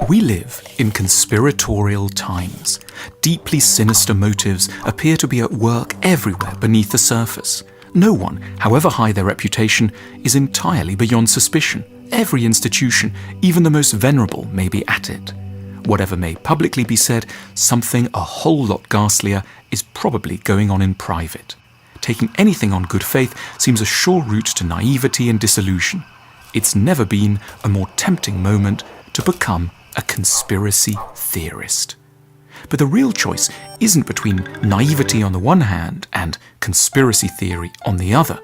We live in conspiratorial times. Deeply sinister motives appear to be at work everywhere beneath the surface. No one, however high their reputation, is entirely beyond suspicion. Every institution, even the most venerable, may be at it. Whatever may publicly be said, something a whole lot ghastlier is probably going on in private. Taking anything on good faith seems a sure route to naivety and disillusion. It's never been a more tempting moment to become a conspiracy theorist. But the real choice isn't between naivety on the one hand and conspiracy theory on the other.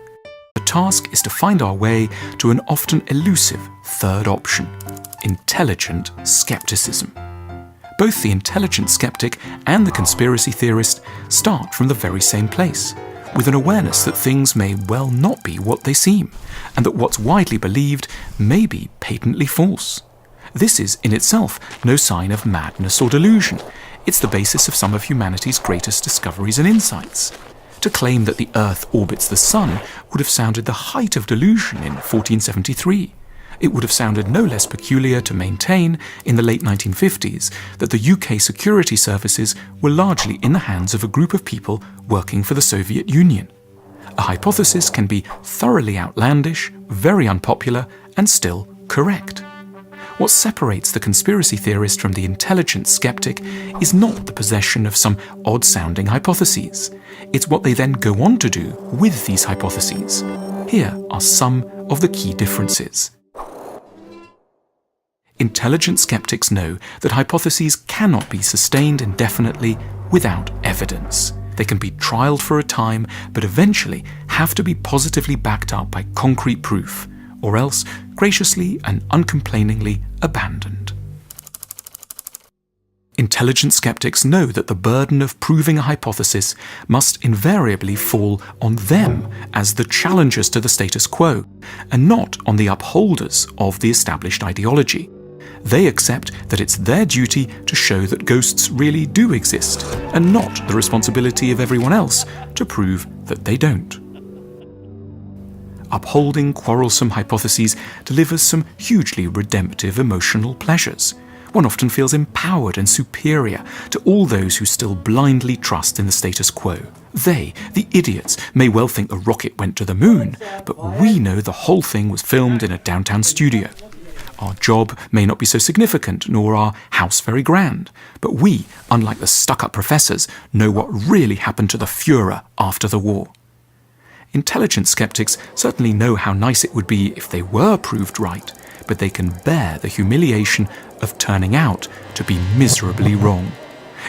The task is to find our way to an often elusive third option: intelligent skepticism. Both the intelligent skeptic and the conspiracy theorist start from the very same place, with an awareness that things may well not be what they seem, and that what's widely believed may be patently false. This is in itself no sign of madness or delusion. It's the basis of some of humanity's greatest discoveries and insights. To claim that the Earth orbits the Sun would have sounded the height of delusion in 1473. It would have sounded no less peculiar to maintain, in the late 1950s, that the UK security services were largely in the hands of a group of people working for the Soviet Union. A hypothesis can be thoroughly outlandish, very unpopular, and still correct. What separates the conspiracy theorist from the intelligent skeptic is not the possession of some odd-sounding hypotheses. It's what they then go on to do with these hypotheses. Here are some of the key differences. Intelligent skeptics know that hypotheses cannot be sustained indefinitely without evidence. They can be trialed for a time, but eventually have to be positively backed up by concrete proof, or else graciously and uncomplainingly abandoned. Intelligent skeptics know that the burden of proving a hypothesis must invariably fall on them as the challengers to the status quo, and not on the upholders of the established ideology. They accept that it's their duty to show that ghosts really do exist, and not the responsibility of everyone else to prove that they don't. Upholding quarrelsome hypotheses delivers some hugely redemptive emotional pleasures. One often feels empowered and superior to all those who still blindly trust in the status quo. They, the idiots, may well think the rocket went to the moon, but we know the whole thing was filmed in a downtown studio. Our job may not be so significant, nor our house very grand, but we, unlike the stuck-up professors, know what really happened to the Führer after the war. Intelligent skeptics certainly know how nice it would be if they were proved right, but they can bear the humiliation of turning out to be miserably wrong.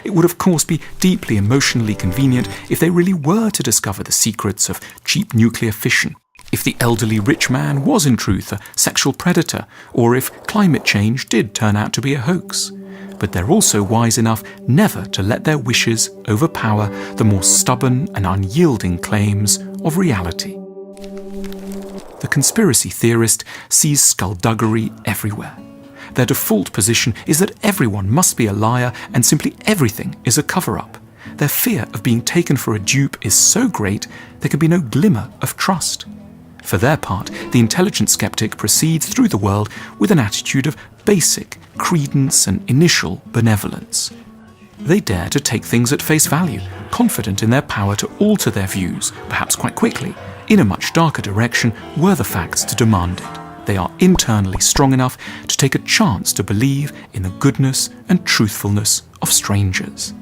It would of course be deeply emotionally convenient if they really were to discover the secrets of cheap nuclear fission, if the elderly rich man was in truth a sexual predator, or if climate change did turn out to be a hoax. But they're also wise enough never to let their wishes overpower the more stubborn and unyielding claims of reality. The conspiracy theorist sees skullduggery everywhere. Their default position is that everyone must be a liar and simply everything is a cover-up. Their fear of being taken for a dupe is so great there can be no glimmer of trust. For their part, the intelligent skeptic proceeds through the world with an attitude of basic credence and initial benevolence. They dare to take things at face value, confident in their power to alter their views, perhaps quite quickly, in a much darker direction were the facts to demand it. They are internally strong enough to take a chance to believe in the goodness and truthfulness of strangers.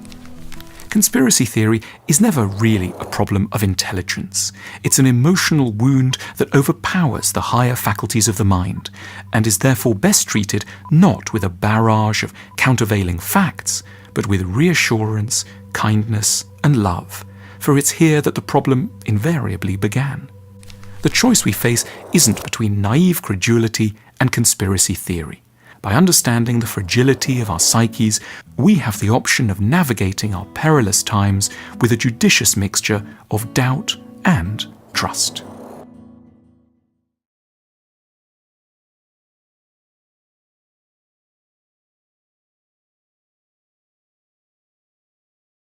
Conspiracy theory is never really a problem of intelligence. It's an emotional wound that overpowers the higher faculties of the mind, and is therefore best treated not with a barrage of countervailing facts, but with reassurance, kindness, and love, for it's here that the problem invariably began. The choice we face isn't between naive credulity and conspiracy theory. By understanding the fragility of our psyches, we have the option of navigating our perilous times with a judicious mixture of doubt and trust.